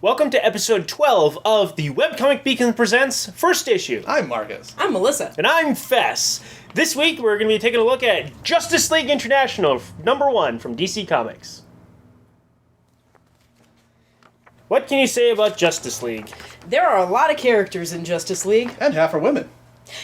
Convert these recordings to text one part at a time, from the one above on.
Welcome to episode 12 of the Webcomic Beacon Presents First Issue. I'm Marcus. I'm Melissa. And I'm Fes. This week we're going to be taking a look at Justice League International, #1 from DC Comics. What can you say about Justice League? There are a lot of characters in Justice League. And half are women.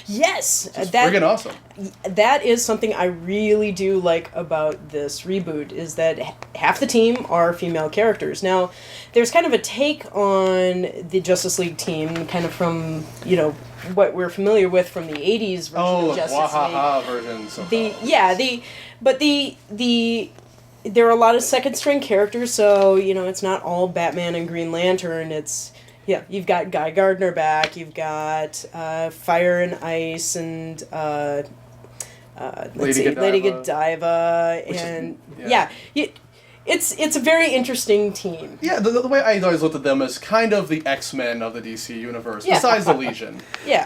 Yes! It's friggin' awesome. That is something I really do like about this reboot, is that half the team are female characters. Now, there's kind of a take on the Justice League team, kind of from, what we're familiar with from the 80s version of Justice League. Versions. There are a lot of second-string characters, so, it's not all Batman and Green Lantern. You've got Guy Gardner back, you've got Fire and Ice, and Lady Godiva, and it's a very interesting team. Yeah, the way I always looked at them as kind of the X-Men of the DC universe, besides the Legion.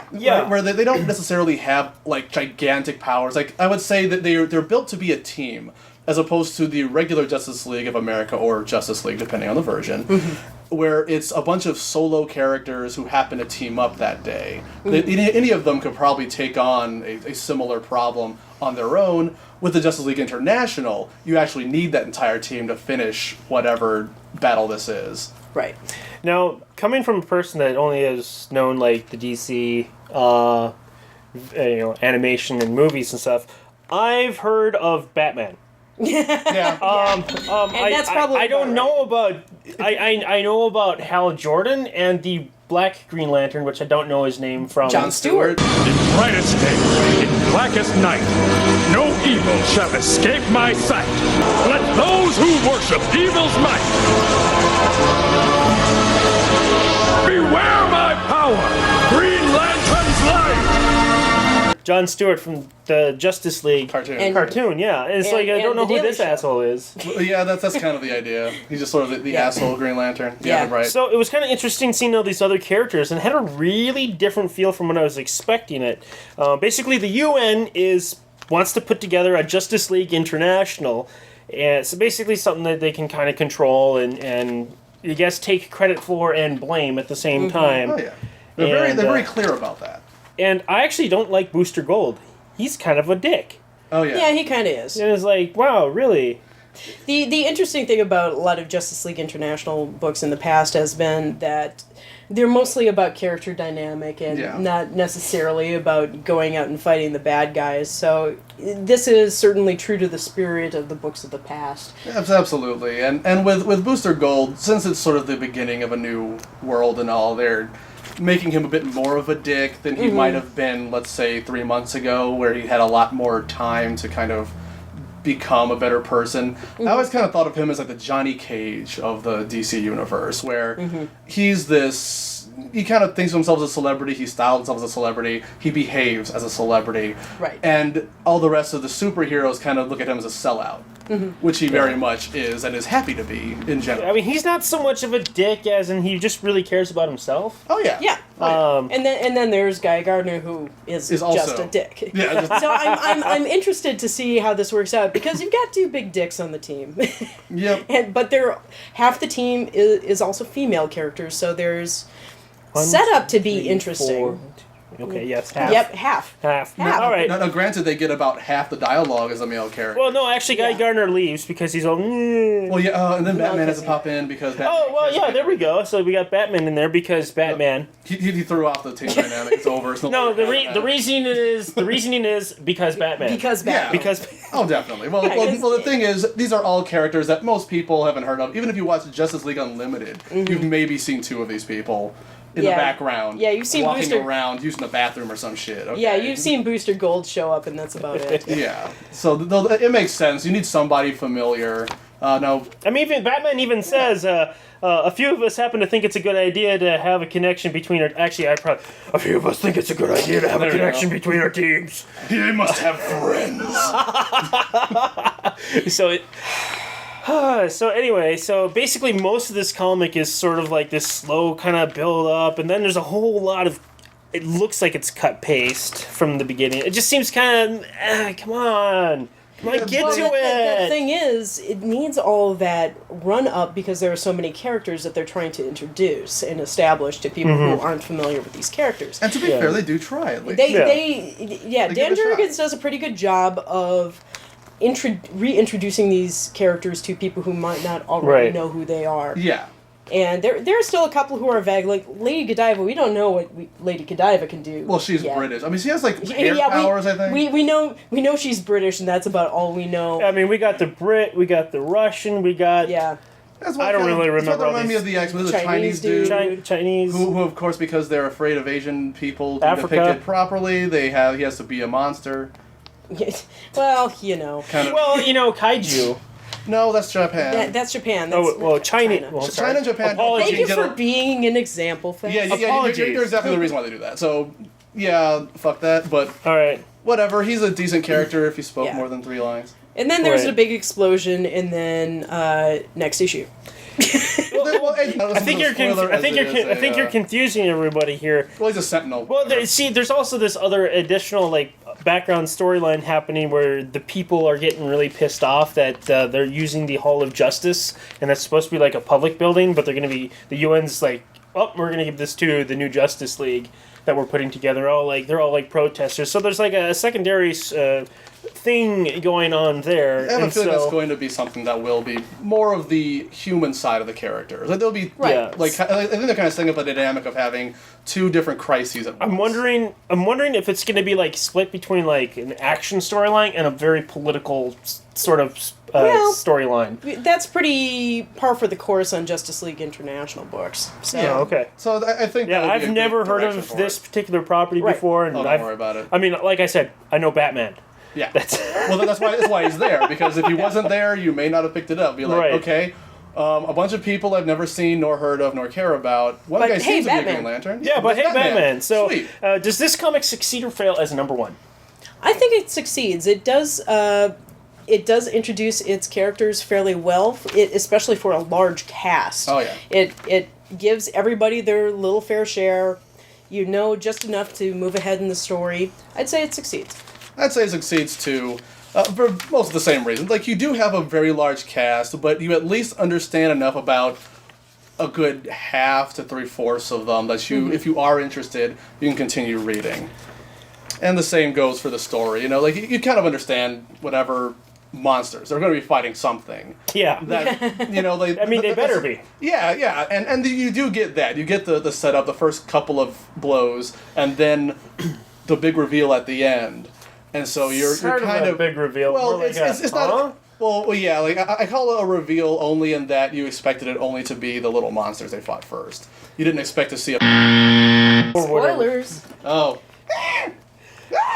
Where they don't necessarily have, gigantic powers. I would say that they're built to be a team, as opposed to the regular Justice League of America, or Justice League, depending on the version, where it's a bunch of solo characters who happen to team up that day. Any of them could probably take on a similar problem on their own. With the Justice League International, you actually need that entire team to finish whatever battle this is. Right. Now, coming from a person that only has known, the DC, animation and movies and stuff, I've heard of Batman. And that's probably I don't know about I know about Hal Jordan and the Black Green Lantern, which I don't know his name from. John Stewart. In brightest day, in blackest night, no evil shall escape my sight. Let those who worship evil's might beware my power, Green Lantern's light. John Stewart from the Justice League cartoon, yeah. And it's I don't know who this asshole is. Well, yeah, that's kind of the idea. He's just sort of the asshole Green Lantern. Yeah, right. So it was kind of interesting seeing all these other characters, and it had a really different feel from what I was expecting it. Basically, the UN wants to put together a Justice League International, and so basically something that they can kind of control and I guess take credit for and blame at the same time. Oh yeah, they're very clear about that. And I actually don't like Booster Gold. He's kind of a dick. Oh, yeah. Yeah, he kind of is. And it's wow, really? The interesting thing about a lot of Justice League International books in the past has been that they're mostly about character dynamic and not necessarily about going out and fighting the bad guys. So this is certainly true to the spirit of the books of the past. Absolutely. And with Booster Gold, since it's sort of the beginning of a new world and all, they're making him a bit more of a dick than he might have been, let's say, 3 months ago, where he had a lot more time to kind of become a better person. I always kind of thought of him as the Johnny Cage of the DC universe, where he's this... He kind of thinks of himself as a celebrity, he styles himself as a celebrity, he behaves as a celebrity. Right. And all the rest of the superheroes kind of look at him as a sellout. Which he very much is, and is happy to be, in general. I mean, he's not so much of a dick as in he just really cares about himself. Oh, yeah. Yeah. And then there's Guy Gardner, who is just also a dick. Yeah, So I'm interested to see how this works out, because you've got two big dicks on the team. Yep. But half the team is also female characters, so there's set up to be interesting. Okay, yes, half. Yep, half. All right. Now, granted, they get about half the dialogue as a male character. Well, no, actually, Guy Gardner leaves because he's all... Well, yeah, and then Batman has to pop in because Batman... Oh, well, yeah, there we go. So we got Batman in there because Batman... He threw off the team dynamic. It's over. It's no, the reasoning is because Batman. Because Batman. Yeah. Because... Oh, definitely. Well, the thing is, these are all characters that most people haven't heard of. Even if you watch Justice League Unlimited, you've maybe seen two of these people in the background. Yeah, you've seen walking around, using the bathroom or some shit. Okay. Yeah, you've seen Booster Gold show up, and that's about it. Yeah. So it makes sense. You need somebody familiar. No. I mean, Batman even says, a few of us happen to think it's a good idea to have a connection between our... Actually, a few of us think it's a good idea to have a connection between our teams. They must have friends. So anyway, basically most of this comic is sort of like this slow kind of build up, and then there's a whole lot of... It looks like it's cut paste from the beginning. It just seems kind of... come on. Like, get well, to the it! thing is, it needs all that run-up because there are so many characters that they're trying to introduce and establish to people who aren't familiar with these characters. And to be fair, they do try at least. Dan Jurgens does a pretty good job of reintroducing these characters to people who might not already know who they are. Yeah. And there are still a couple who are vague, like Lady Godiva. We don't know what Lady Godiva can do. Well, she's British. I mean, she has like hair powers. I think we know she's British, and that's about all we know. I mean, we got the Brit, we got the Russian, we got I don't really remember. That's what remind me of the X-Men. There's a Chinese dude, Chinese, who of course, because they're afraid of Asian people to Africa. depict it properly, he has to be a monster. Well, you know. kaiju. No, that's Japan. That's Japan. China. Well, China and Japan. Apologies. Thank you for being an example. Fans. You're exactly the reason why they do that. So, yeah, fuck that. But all right, whatever. He's a decent character if he spoke more than 3 lines. And then there's a big explosion, and then next issue. I think you're confusing everybody here. Well, he's a Sentinel. Well, there's also this other additional background storyline happening where the people are getting really pissed off that they're using the Hall of Justice, and that's supposed to be like a public building, but they're going to be the UN's like, oh, we're going to give this to the new Justice League that we're putting together. They're all like protesters. So there's like a secondary thing going on there. I have a feeling that's going to be something that will be more of the human side of the characters. Like, they'll be I think they're kind of setting up a dynamic of having 2 different crises at once. I'm wondering if it's going to be like split between like an action storyline and a very political sort of storyline. That's pretty par for the course on Justice League International books. So. Yeah, okay. So I think I've never heard of this particular property before, and don't worry about it. I mean, like I said, I know Batman. Yeah. Well, that's why he's there, because if he wasn't there, you may not have picked it up. Be like, okay, a bunch of people I've never seen nor heard of nor care about. One guy seems to be a Green Lantern. Yeah, but hey, Batman. So, does this comic succeed or fail as number 1? I think it succeeds. It does introduce its characters fairly well, especially for a large cast. Oh, yeah. It gives everybody their little fair share. You know just enough to move ahead in the story. I'd say it succeeds. I'd say it succeeds too, for most of the same reasons. Like, you do have a very large cast, but you at least understand enough about a good half to 3/4 of them that you, if you are interested, you can continue reading. And the same goes for the story. You know, like, you kind of understand whatever monsters. They're going to be fighting something. Yeah. That, they better be. Yeah. And you do get that. You get the setup, the first couple of blows, and then the big reveal at the end. And so you're kind of a big reveal. Well, it's not. Well, yeah. Like, I call it a reveal only in that you expected it only to be the little monsters they fought first. You didn't expect to see a. Spoilers. Oh.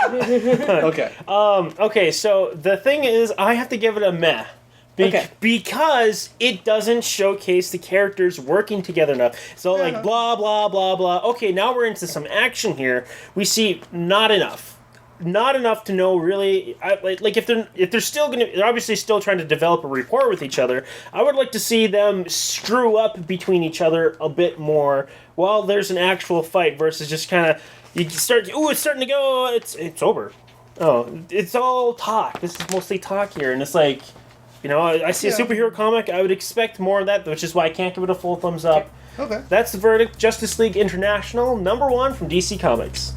Okay. Okay. So the thing is, I have to give it a meh. Because it doesn't showcase the characters working together enough. So like blah blah blah blah. Okay, now we're into some action here. We see not enough to know really. Like if they're obviously still trying to develop a rapport with each other. I would like to see them screw up between each other a bit more while there's an actual fight versus just kind of it's starting to go. It's over. Oh, it's all talk. This is mostly talk here, and it's like. I see a superhero comic, I would expect more of that, which is why I can't give it a full thumbs up. Okay. That's the verdict. Justice League International, number 1 from DC Comics.